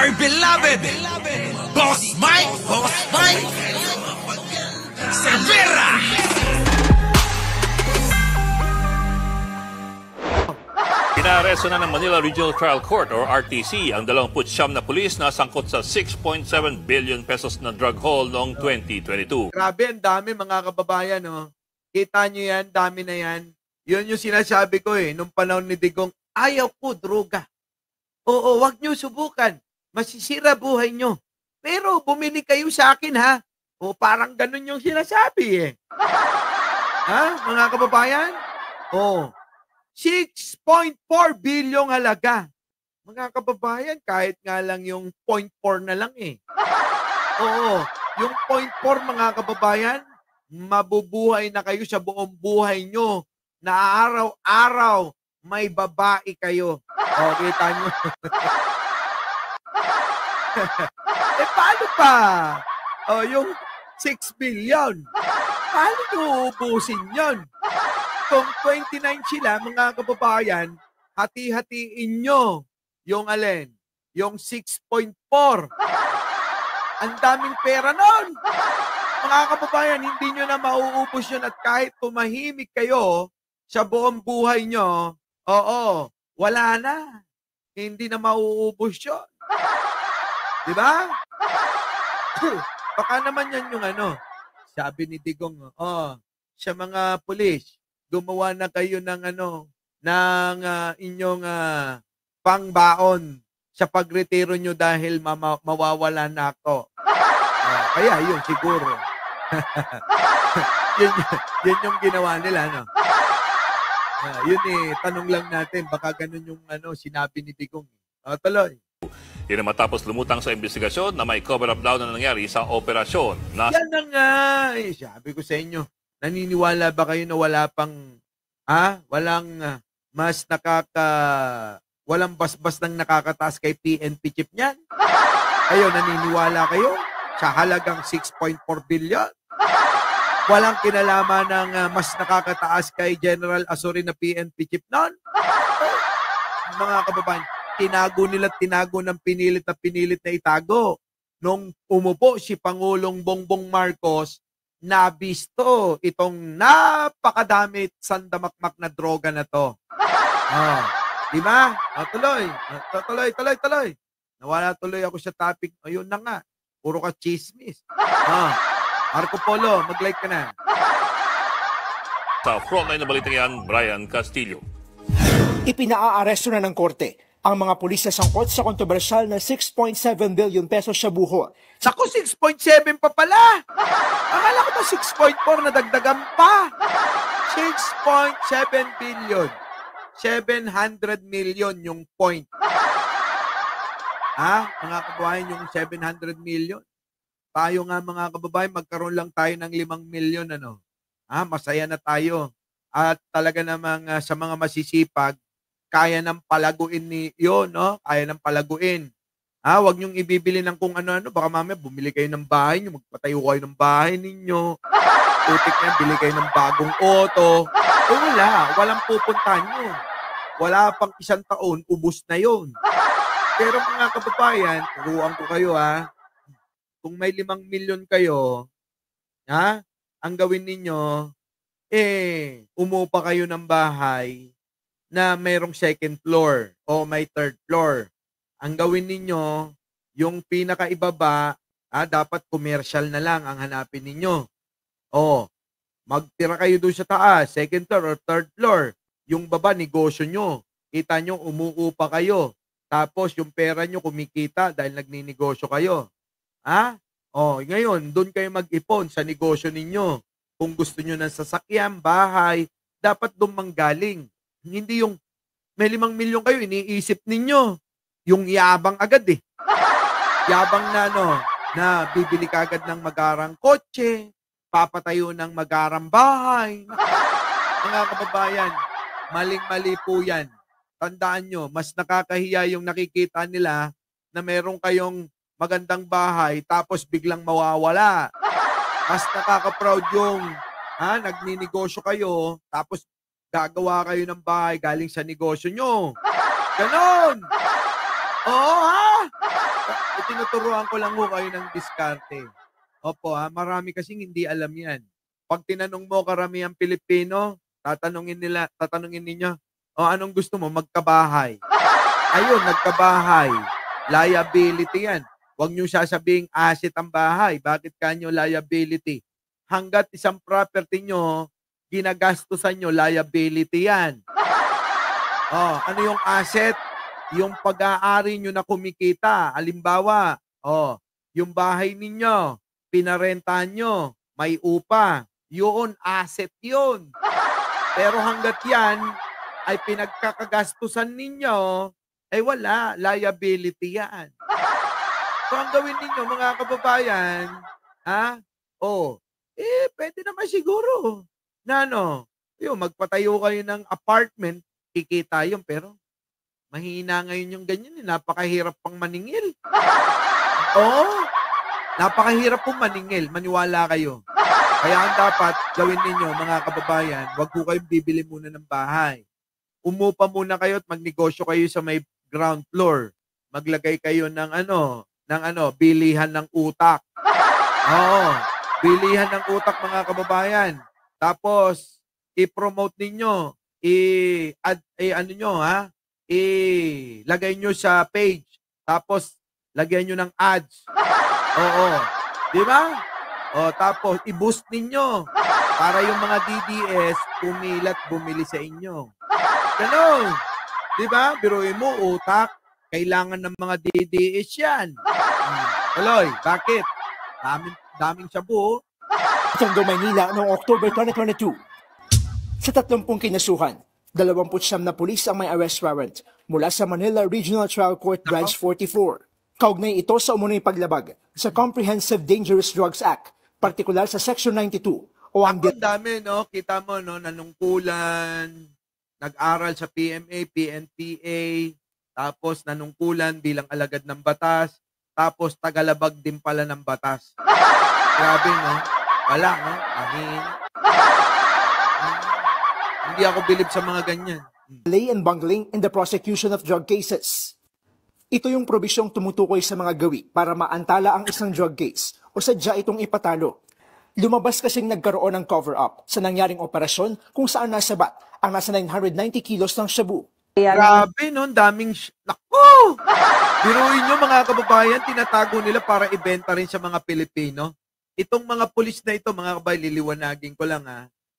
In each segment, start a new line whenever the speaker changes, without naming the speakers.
my beloved Boss Mike Cervera.
Inaaresto na ng Manila Regional Trial Court or RTC ang 29 na pulis na sangkot sa 6.7 billion pesos na drug haul noong 2022.
Grabe, ang dami mga kababayan. Oh. Kita nyo yan, dami na yan. Yun yung sinasabi ko nung panahon ni Digong, ayaw ko droga. Oo, wag nyo subukan. Masisira buhay nyo. Pero bumili kayo sa akin ha. O parang ganun yung sinasabi Ha, mga kababayan? Oh. 6.4 billion halaga. Mga kababayan, kahit nga lang yung 0.4 na lang Oo, yung 0.4 mga kababayan, mabubuhay na kayo sa buong buhay nyo na araw-araw may babae kayo. O, kita nyo. Paano pa? O, yung 6 billion. Paano nyo ubusin yun? Kung 29 sila, mga kababayan, hati-hatiin nyo yung alin? Yung 6.4. Ang daming pera nun. Mga kababayan, hindi nyo na mauubos yun at kahit tumahimik kayo sa buong buhay nyo, oo, wala na. Hindi na mauubos yun. Diba? Baka naman yan yung sabi ni Digong, sa mga pulis, gumawa na kayo ng inyong pangbaon sa pagretiro nyo dahil mawawala na ako. Kaya yun siguro. yun yung ginawa nila, yun tanong lang natin, baka ganun yung sinabi ni Digong. Tuloy.
Yan na matapos lumutang sa investigasyon na may cover-up daw na nangyari sa operasyon.
Yan na nga. Sabi ko sa inyo, naniniwala ba kayo na wala pang, walang walang basbas ng nakakataas kay PNP chip niyan? Kayo, naniniwala kayo sa halagang 6.4 billion? Walang kinalaman ng mas nakakataas kay General Azurin na PNP chip nun? Mga kababayan, tinago ng pinilit na itago. Nung umupo si Pangulong Bongbong Marcos, nabisto itong napakadamit sandamakmak na droga na to. Diba? Tuloy. Nawala tuloy ako sa topic. Ayun na nga. Puro ka chismis. Marco Polo, mag-like ka na.
Sa frontline na balita yan, Brian Castillo.
Ipinaaresto na ng korte ang mga pulis na sangkot sa kontrobersyal na 6.7 billion pesos sa buho.
Sako, 6.7 pa pala. Akala ko ba 6.4 na dagdagan pa? 6.7 billion. 700 million yung point. Mga kababayan, yung 700 million. Tayo nga mga kababayan, magkaroon lang tayo ng 5 million. Masaya na tayo. At talaga namang sa mga masisipag, kaya ng palaguin Kaya ng palaguin. Huwag niyong ibibili ng kung ano-ano. Baka mamaya bumili kayo ng bahay niyo, magpatayo kayo ng bahay ninyo. Putik na, bili kayo ng bagong auto. Walang pupuntahan nyo. Wala pang 1 taon, ubos na yon. Pero mga kababayan, turuan ko kayo kung may 5 million kayo, ang gawin ninyo, umupa kayo ng bahay na mayroong 2nd floor o may 3rd floor. Ang gawin ninyo, yung pinakaibaba, dapat commercial na lang ang hanapin ninyo. Magtira kayo doon sa taas, 2nd floor or 3rd floor. Yung baba, negosyo nyo. Kita nyo, umuupa kayo. Tapos yung pera nyo kumikita dahil nagninegosyo kayo. Ngayon, doon kayo mag-ipon sa negosyo ninyo. Kung gusto nyo ng sasakyan, bahay, dapat doon manggaling. Hindi yung may 5 milyon kayo, iniisip ninyo. Yung yabang agad Yabang na bibili ka agad ng magarang kotse, papatayo ng magarang bahay. Mga kababayan, maling-mali po yan. Tandaan nyo, mas nakakahiya yung nakikita nila na meron kayong magandang bahay tapos biglang mawawala. Mas nakaka-proud yung nagninegosyo kayo tapos gagawa kayo ng bahay galing sa negosyo nyo. Ganon! Oo Tinuturuan ko lang ho kayo ng diskarte. Opo, marami kasing hindi alam yan. Pag tinanong mo karamihang Pilipino, tatanungin ninyo, o anong gusto mo, magkabahay? Ayun, nagkabahay. Liability yan. Huwag niyo sasabing asset ang bahay. Bakit kanyo liability? Hanggat isang property nyo, ginagastusan nyo, liability yan. Ano yung asset? Yung pag-aari nyo na kumikita. Halimbawa, yung bahay ninyo, pinarentahan nyo, may upa. Yun, asset yun. Pero hanggat yan ay pinagkakagastusan ninyo, ay wala, liability yan. So ang gawin ninyo mga kababayan, pwede naman siguro na magpatayo kayo ng apartment, kikita yun, pero mahina ngayon yung ganyan, napakahirap pang maningil. Napakahirap pong maningil, maniwala kayo. Kaya ang dapat gawin ninyo mga kababayan, wag po kayong bibili muna ng bahay. Umupa muna kayo at magnegosyo kayo sa may ground floor. Maglagay kayo ng bilihan ng utak. Bilihan ng utak mga kababayan. Tapos i-promote ninyo, ilagay nyo sa page. Tapos lagyan nyo ng ads. Di ba? Tapos i-boost ninyo para yung mga DDS pumilat bumili sa inyo. Ganon. Di ba? Biruin mo, utak. Kailangan ng mga DDS yan. Tuloy, bakit? Daming sabu.
Tondo, Maynila noong October 2022. Sa 30 kinasuhan, 29 na pulis ang may arrest warrant mula sa Manila Regional Trial Court Branch 44. Kaugnay ito sa umunoy paglabag sa Comprehensive Dangerous Drugs Act, partikular sa Section 92 o ang
dami, kita mo, nanungkulan, nag-aral sa PMA, PNPA, tapos nanungkulan bilang alagad ng batas, tapos tagalabag din pala ng batas. Grabe, wala, hindi ako bilib sa mga ganyan.
delay and bungling in the prosecution of drug cases. Ito yung probisyong tumutukoy sa mga gawi para maantala ang isang drug case o sadya itong ipatalo. Lumabas kasing nagkaroon ng cover-up sa nangyaring operasyon kung saan nasabat ang nasa 990 kilos ng shabu.
Grabe, daming Naku! Biruin nyo mga kababayan, tinatago nila para ibenta rin sa mga Pilipino. Itong mga pulis na ito, mga kababayan, liliwanagin ko lang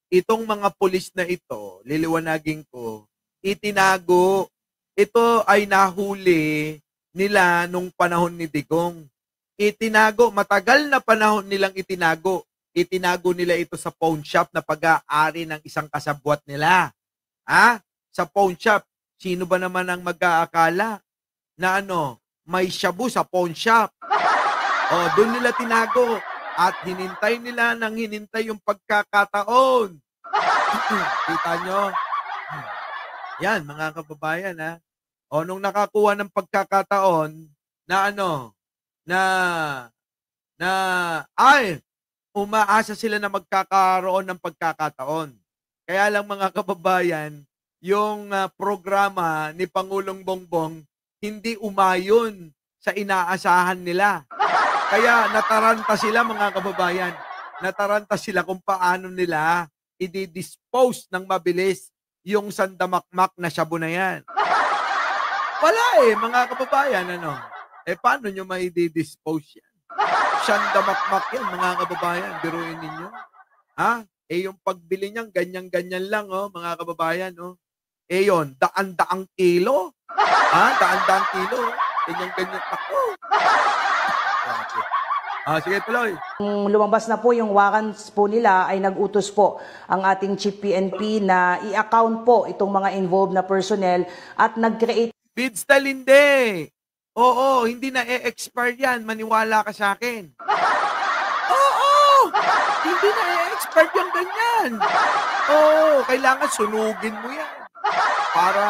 Itong mga pulis na ito, liliwanagin ko, itinago. Ito ay nahuli nila nung panahon ni Digong. Itinago, matagal na panahon nilang itinago. Itinago nila ito sa pawn shop na pag-aari ng isang kasabwat nila. Sa pawn shop, sino ba naman ang mag-aakala na may shabu sa pawn shop? Doon nila tinago at hinintay nila nang hinintay yung pagkakataon. Kita nyo? Yan, mga kababayan, nung nakakuha ng pagkakataon umaasa sila na magkakaroon ng pagkakataon. Kaya lang mga kababayan, yung programa ni Pangulong Bongbong hindi umayon sa inaasahan nila. Kaya nataranta sila mga kababayan. Nataranta sila kung paano nila i-dispose ng mabilis yung sandamakmak na shabu na yan. Wala mga kababayan, paano nyo mai-dispose yan? Sandamakmak yan, mga kababayan, biruin ninyo. Yung pagbili niyan, ganyan-ganyan lang, mga kababayan, yun, daan-daang kilo. Daan-daang kilo. Ganyan-ganyan. Ako. Sige, tuloy.
Lumabas na po yung warrants po nila ay nag-utos po ang ating Chief PNP na i-account po itong mga involved na personnel at nag-create.
Bidstal, hindi. Oo, hindi na e-expire yan. Maniwala ka sa akin. Oo! Hindi na e-expire yung ganyan. Oo, kailangan sunugin mo yan para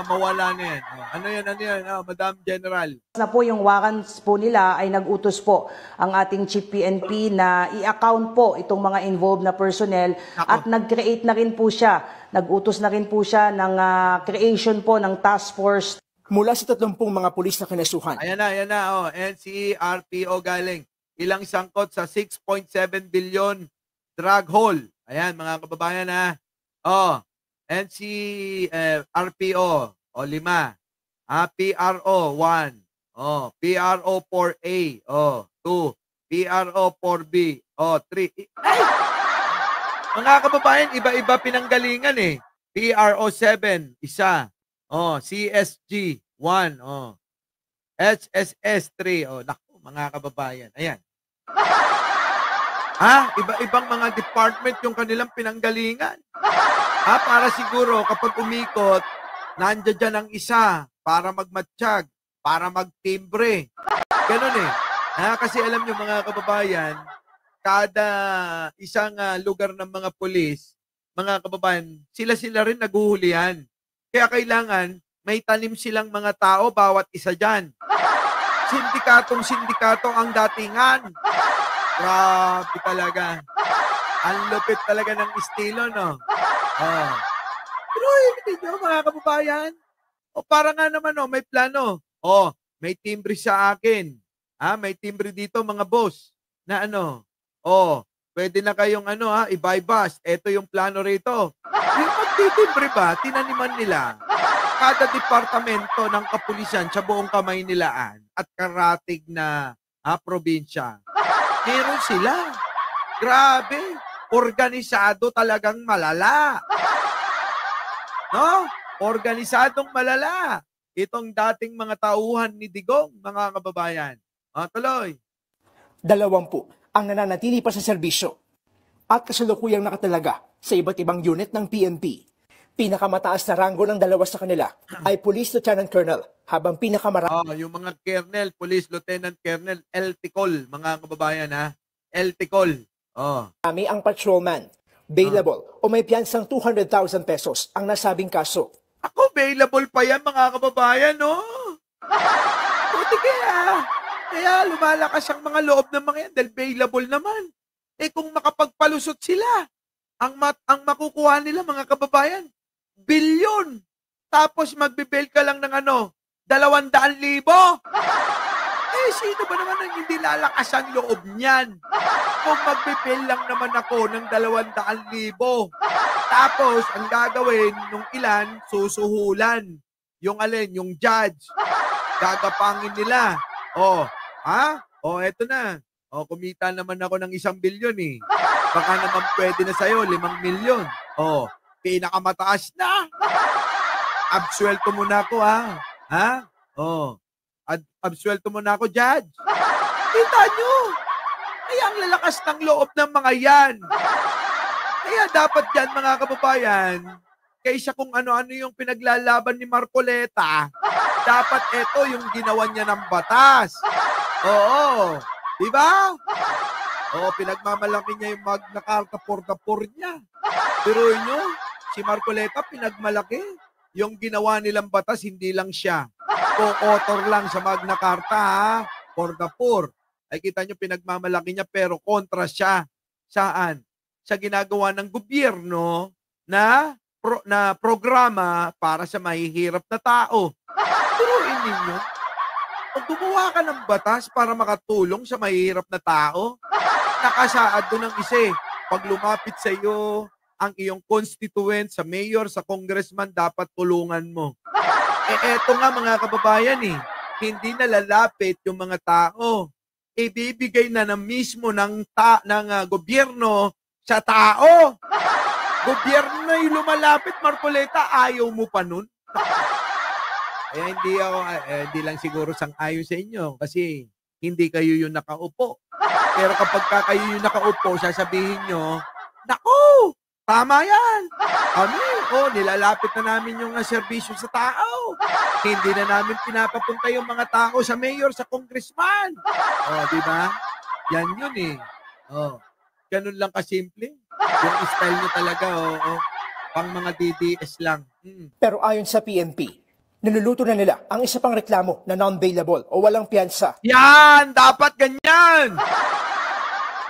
mawala na yan. Ano yan, Madam General?
Na po yung warrants po nila ay nag-utos po ang ating Chief PNP na i-account po itong mga involved na personnel at nag-create na rin po siya. Nag-utos na rin po siya ng creation po ng task force.
mula sa 30 mga pulis na kinasuhan.
Ayan na, oh. NCRPO galing. Ilang sangkot sa 6.7 billion drug haul. Ayan, mga kababayan ha. Oh, NCRPO, o 5. PRO, 1. Oh, PRO 4A, oh, 2. PRO 4B, oh, 3. Ay! Mga kababayan, iba-iba pinanggalingan eh. PRO 7, isa. Oh, CSG 1, oh. HSS 3, oh, naku, mga kababayan. Ayan. Iba-ibang mga department yung kanilang pinanggalingan. Para siguro kapag umikot, nandiyan dyan ang isa para magmatsyag, para magtimbre. Ganun eh. Kasi alam nyo mga kababayan, kada isang lugar ng mga pulis, mga kababayan, sila-sila rin naguhulihan. Kaya kailangan may tanim silang mga tao bawat isa dyan. Sindikato ang datingan. Grabe talaga. Ang lupit talaga ng estilo, no? Pero hindi nyo, mga kababayan. Para nga naman, may plano. May timbre sa akin. May timbre dito, mga boss. Na pwede na kayong i-bypass. Ito yung plano rito. Yung magtitimbre ba, tinaniman nila. Kada departamento ng kapulisan sa buong kamay nilaan at karatig na probinsya. Meron sila. Grabe. Organisado talagang malala. No? Organisadong malala. Itong dating mga tauhan ni Digong, mga kababayan. Tuloy.
20 ang nananatili pa sa serbisyo at kasalukuyang nakatalaga sa iba't ibang unit ng PNP. Pinakamataas na ranggo ng dalawa sa kanila ay Police Lieutenant Colonel, habang pinakamarami
yung mga Colonel, Police Lieutenant Colonel, LTCOL, mga kababayan LTCOL.
ang patrolman. Bailable o may piyansang 200,000 pesos ang nasabing kaso.
Ako, bailable pa yan, mga kababayan, no? Buti kaya lumalakas ang mga loob ng mga yan dahil bailable naman. Kung makapagpalusot sila, ang makukuha nila, mga kababayan, bilyon. Tapos magbe-bail ka lang ng 200,000. Sino ba naman ang hindi lalakas ang loob niyan? Kung magbe-bail lang naman ako ng 200,000. Tapos, ang gagawin nung ilan, susuhulan. Yung judge. Gagapangin nila. Eto na. Kumita naman ako ng 1 bilyon eh. Baka naman pwede na sa'yo, 5 milyon. Pinakamataas na. Absuelto muna ako, absuelto muna ako, judge. Kita nyo. Kaya ang lalakas ng loob ng mga yan. Kaya dapat yan, mga kababayan, kaysa kung ano-ano yung pinaglalaban ni Marcoleta, dapat ito yung ginawa niya ng batas. Oo. Diba? Pinagmamalaki niya yung Magna Carta por niya. Pero si Marcoleta pinagmalaki. Yung ginawa nilang batas, hindi lang siya. Co-author lang sa Magna Carta, por. Ay kita nyo, pinagmamalaki niya, pero kontra siya. Saan? Sa ginagawa ng gobyerno na programa para sa mahihirap na tao. Pero ninyo, kung gumawa ka ng batas para makatulong sa mahihirap na tao, nakasaad doon ang isa. Pag lumapit sa iyo ang iyong constituent, sa mayor, sa congressman, dapat tulungan mo. Eto nga, mga kababayan hindi na lalapit yung mga tao. Ibibigay na mismo ng gobyerno sa tao. Gobyerno na yung lumalapit, Marcoleta, ayaw mo pa nun. Kaya hindi lang siguro sang-ayon sa inyo kasi hindi kayo yung nakaupo. Pero kapag kayo yung nakaupo, sasabihin nyo, naku, tama yan. Kami, nilalapit na namin yung serbisyo sa tao. Hindi na namin pinapapunta yung mga tao sa mayor, sa congressman. Diba? Yan yun eh. Ganun lang kasimple. Yung style nyo talaga, pang mga DDS lang.
Pero ayon sa PNP, niluluto na nila ang isa pang reklamo na non-bailable o walang piyansa.
Yan! Dapat ganyan!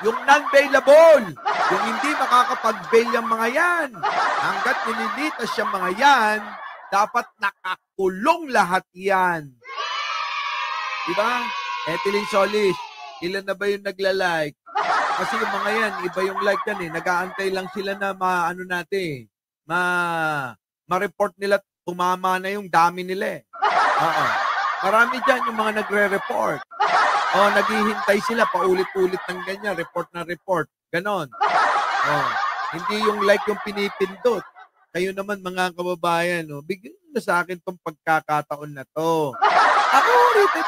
Yung non-bailable, yung hindi makakapag-bail yung mga yan. Hanggat nililitas yung mga yan, dapat kulong lahat yan. Diba? Etilin Solis, ilan na ba yung nagla-like? Kasi yung mga yan, iba yung like yan eh. Nag-aantay lang sila na ma-report nila, tumama na yung dami nila eh. Oo. Marami dyan yung mga nagre-report. O, naghihintay sila, paulit-ulit ng ganyan, report na report. Ganon. O, hindi yung like yung pinipindot. Kayo naman mga kababayan, bigyan nyo na sa akin tong pagkakataon na to. Ako rito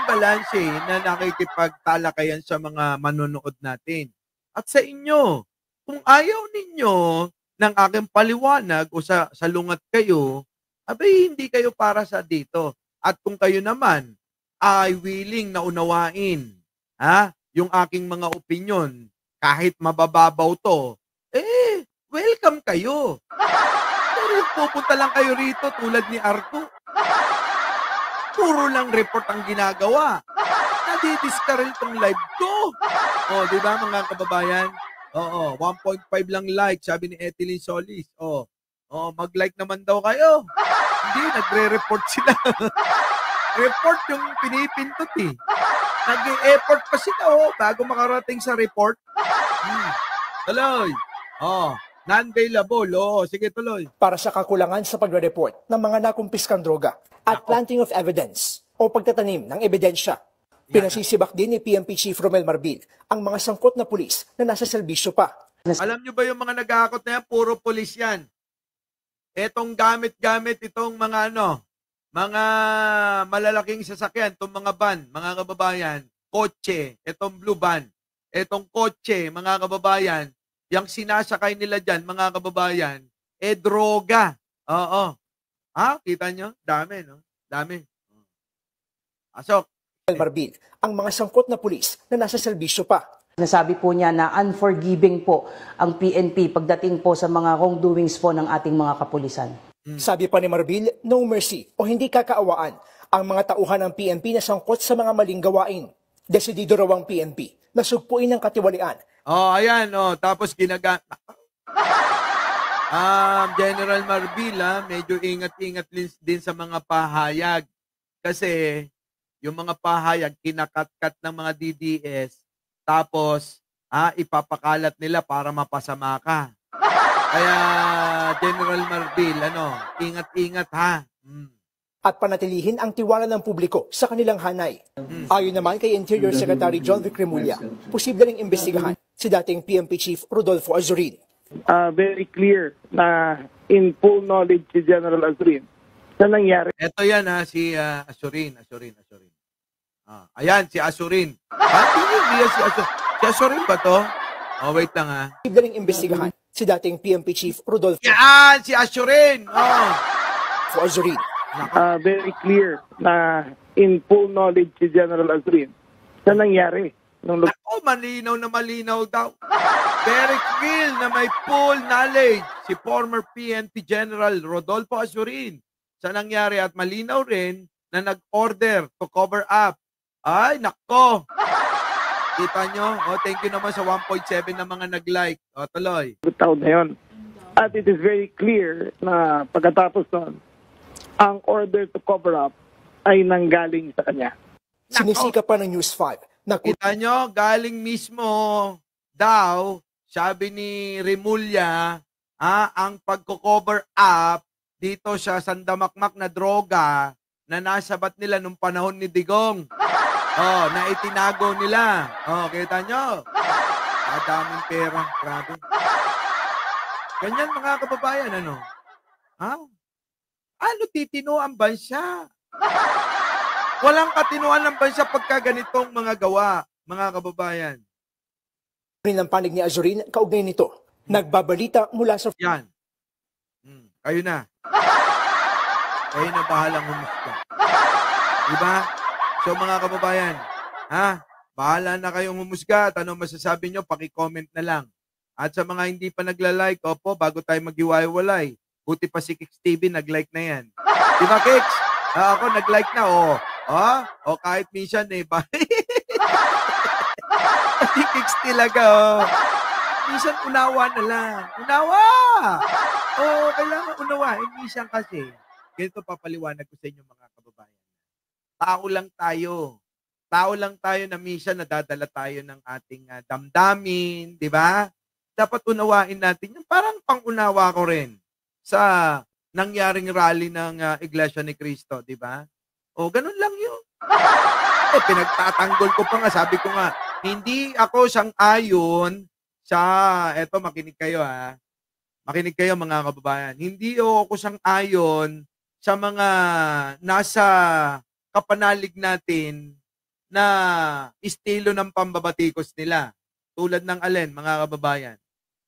balancing na nakikipagtalakayan sa mga manonood natin. At sa inyo, kung ayaw ninyo ng aking paliwanag o sa salungat kayo, abay hindi kayo para sa dito. At kung kayo naman ay willing na unawain yung aking mga opinion, kahit mabababaw to, welcome kayo. Pero pupunta lang kayo rito tulad ni Arto. Puro lang report ang ginagawa. Nadidiskarel tong live ko. O, di ba mga kababayan? Oo, 1.5 lang like, sabi ni Etilin Solis. Mag-like naman daw kayo. Hindi, nagre-report sila. Report yung pinipintot eh. Nag-e-effort pa sila bago makarating sa report. Tuloy. Non-bailable. Sige, tuloy.
Para sa kakulangan sa pagre-report ng mga nakumpiskang droga at planting of evidence o pagtatanim ng ebidensya. Pinasisibak din ni PNP Chief Romel Marbil ang mga sangkot na pulis na nasa serbisyo pa.
Alam nyo ba yung mga nag-aakot na yan? Puro pulis yan. Etong gamit-gamit itong mga mga malalaking sasakyan, itong mga van, mga kababayan, kotse, itong blue van, itong kotse, mga kababayan, yung sinasakay nila dyan, mga kababayan, droga. Oo. Kita nyo? Dami, no? Dami. Asok.
Marbil, ang mga sangkot na pulis na nasa serbisyo pa.
Nasabi po niya na unforgiving po ang PNP pagdating po sa mga wrongdoings po ng ating mga kapulisan.
Sabi pa ni Marbil, no mercy o hindi kakaawaan ang mga tauhan ng PNP na sangkot sa mga maling gawain. Desidido raw ang PNP na sugpuin ng katiwalian.
Ayan, tapos General Marbil, medyo ingat-ingat din sa mga pahayag. Kasi yung mga pahayag, kinakat-kat ng mga DDS, tapos ipapakalat nila para mapasama ka. Kaya, General Marbil, ingat-ingat
At panatilihin ang tiwala ng publiko sa kanilang hanay. Ayon naman kay Interior Secretary John Vic Remulla, posible ring imbestigahan si dating PNP Chief Rodolfo Azurin.
Very clear na in full knowledge si General Azurin na nangyari.
Ito yan si Azurin. Ayan, si Azurin. Hindi yan si Azurin. Si Azurin ba to? Wait lang
Posible ring imbestigahan si dating PNP Chief Rodolfo
Yan, si Azurin.
Azurin.
Very clear na in full knowledge si General Azurin na nangyari.
Malinaw daw. Very clear na may full knowledge si former PNP General Rodolfo Azurin sa nangyari at malinaw rin na nag-order to cover up. Ay, nako. Kita nyo? Thank you naman sa 1.7 na mga nag-like. Tuloy.
Taon na yun. At it is very clear na pagkatapos nun, ang order to cover up ay nanggaling sa kanya.
Sinisika pa ng News 5 na
Kita nyo, galing mismo daw, sabi ni Remulla, ang pagko-cover up dito sa sandamakmak na droga na nasabat nila nung panahon ni Digong. Na itinago nila. Kita nyo? Daming pera. Grabe. Ganyan mga kababayan, Ano titino ang bansa? Walang katinuan ng bansa pagka ganitong mga gawa, mga kababayan.
rin ang panig ni Azurin kaugnay nito. Nagbabalita mula sa...
Yan. Kayo na. Kayo na bahalang humusga. Diba? So mga kababayan, bahala na kayong humusga. At anong masasabi nyo, paki-comment na lang. At sa mga hindi pa nagla-like, bago tayo mag-iwalay, buti pa si Kicks TV, nag-like na yan. Diba, Kicks? Ako, nag-like na, kahit minsan, si Kicks talaga, minsan unawa na lang. Unawa! Kailangan unawain minsan kasi. ganito papaliwanag ko sa inyo mga kababayan. Tao lang tayo. Tao lang tayo na minsan nadadala tayo ng ating damdamin, di ba? Dapat unawain natin yung parang pangunawa ko rin sa nangyaring rally ng Iglesia ni Cristo, di ba? O, ganun lang yun. Pinagtatanggol ko pa nga, sabi ko nga, hindi ako sang-ayon sa, eto makinig kayo makinig kayo mga kababayan, hindi ako sang-ayon sa mga nasa kapanalig natin na estilo ng pambabatikos nila. Tulad ng alin, mga kababayan?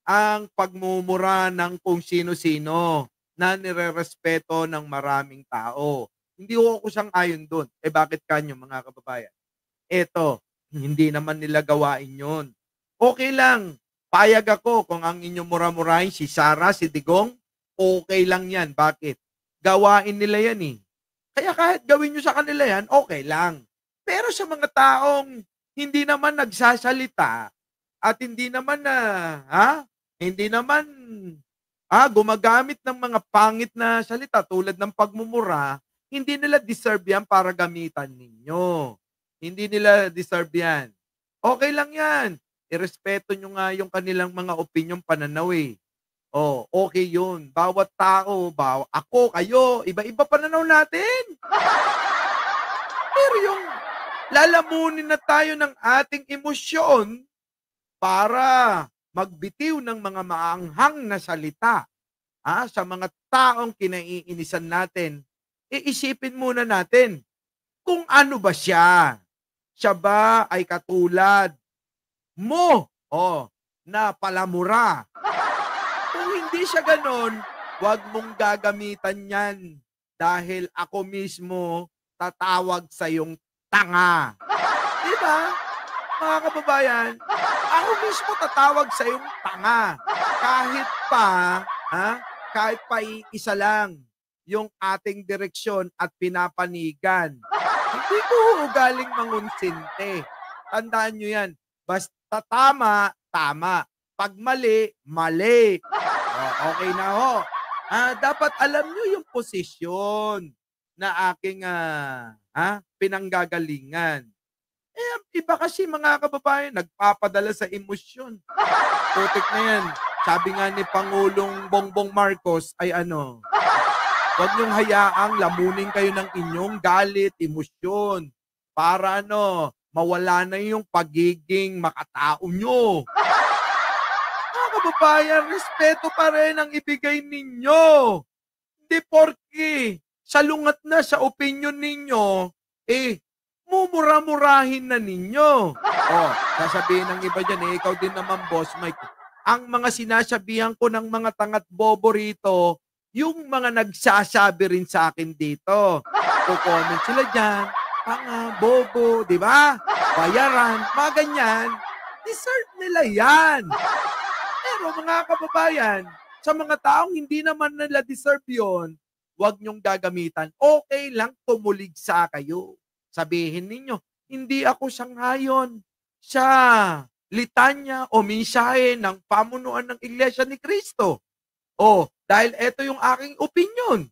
Ang pagmumura ng kung sino-sino na nirerespeto ng maraming tao. Hindi ako sang-ayon doon. Bakit kanyo, mga kababayan? Eto, hindi naman nila gawain yun. Okay lang. Payag ako kung ang inyong mura-murahin si Sarah, si Digong, okay lang yan. Bakit? Gawain nila yan eh. Kaya kahit gawin nyo sa kanila yan, okay lang. Pero sa mga taong hindi naman nagsasalita at hindi naman gumagamit ng mga pangit na salita tulad ng pagmumura, hindi nila deserve yan para gamitan ninyo. Hindi nila deserve yan. Okay lang yan. Irespeto nyo nga yung kanilang mga opinion pananaw eh. Okay yun. Bawat tao, ako, kayo, iba-iba pananaw natin. Pero yung lalamunin na tayo ng ating emosyon para magbitiw ng mga maanghang na salita sa mga taong kinaiinisan natin, iisipin muna natin kung ano ba siya. Siya ba ay katulad mo na palamura? Kung hindi siya ganon, huwag mong gagamitan yan dahil ako mismo tatawag sa iyong tanga. Diba? Mga kababayan, ako mismo tatawag sa iyong tanga. Kahit pa isa lang yung ating direksyon at pinapanigan. Hindi ko ugaling mangunsinte. Tandaan nyo yan. Basta tama, tama. Pag mali, mali. Okay na ho. Dapat alam nyo yung posisyon na aking pinanggagalingan. Iba kasi mga kababayan, nagpapadala sa emosyon. Putik na yan. Sabi nga ni Pangulong Bongbong Marcos ay huwag niyong hayaang lamunin kayo ng inyong galit, emosyon. Para mawala na yung pagiging makatao nyo. Mga kababayan, respeto pa rin ang ibigay ninyo. Hindi porke salungat na sa opinion ninyo, mumura-murahin na ninyo. Sasabihin ng iba dyan, ikaw din naman, Boss Mike. Ang mga sinasabihan ko ng mga tangat bobo rito, yung mga nagsasabi rin sa akin dito. Comment sila dyan, tanga, bobo, di ba? Bayaran, mga ganyan. Deserve nila yan. Pero mga kababayan, sa mga taong hindi naman nila deserve yon, huwag niyong gagamitan. Okay lang tumuligsa kayo. Sabihin ninyo, hindi ako sang-ayon sa litanya o mensahe ng pamunuan ng Iglesia ni Cristo. Dahil ito yung aking opinion.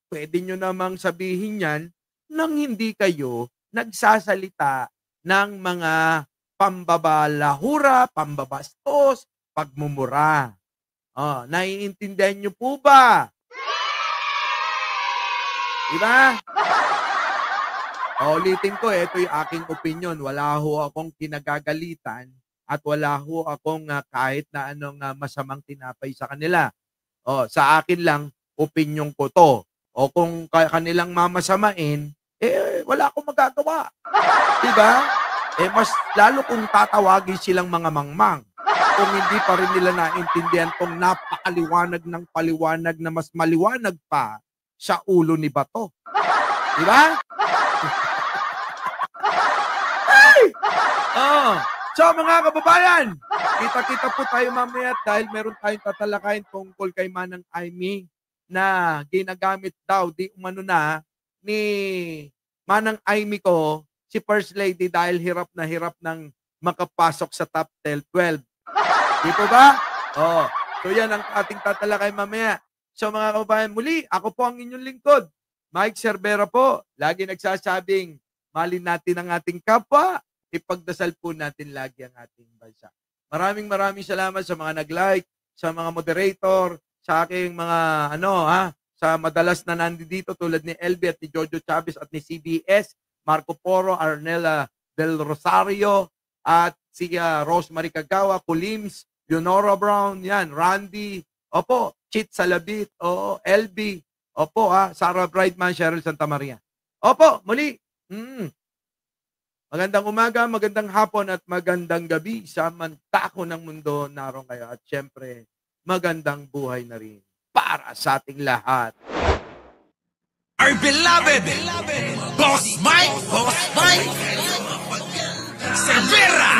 Pwede nyo namang sabihin yan nang hindi kayo nagsasalita ng mga pambabalahura, pambabastos, pagmumura. Naiintindihan nyo po ba? Diba? Ulitin ko, ito yung aking opinion. Wala ho akong kinagagalitan at wala ho akong kahit na anong masamang tinapay sa kanila. Sa akin lang, opinion ko to. Kung kanilang mamasamain, wala akong magagawa. Diba? Mas lalo kung tatawagin silang mga mangmang. Kung hindi pa rin nila naintindihan tong napakaliwanag ng paliwanag na mas maliwanag pa sa ulo ni Bato. Diba? So mga kababayan, kita-kita po tayo mamaya dahil meron tayong tatalakayin tungkol kay Manang Aimee na ginagamit daw, di umano na, ni Manang Aimee ko, si First Lady dahil hirap ng makapasok sa top 12. Di po ba? So yan ang ating tatalakay mamaya. So mga kababayan, muli, ako po ang inyong lingkod. Mike Cervera po, lagi nagsasabing, malin natin ang ating kapwa, ipagdasal po natin lagi ang ating bansa. Maraming salamat sa mga nag-like, sa mga moderator, sa aking mga sa madalas na nandito tulad ni LB at ni Jojo Chavez at ni CBS, Marco Poro, Arnella Del Rosario, at si Rosemary Kagawa, Kulims, Leonora Brown, yan, Randy, opo, Chit Salabit, LB, opo, Sarah Brightman, Cheryl Santa Maria. Opo, muli, magandang umaga, magandang hapon at magandang gabi sa mantako ng mundo naroon kayo. At syempre, magandang buhay na rin para sa ating lahat.
Our beloved Boss Mike Cervera.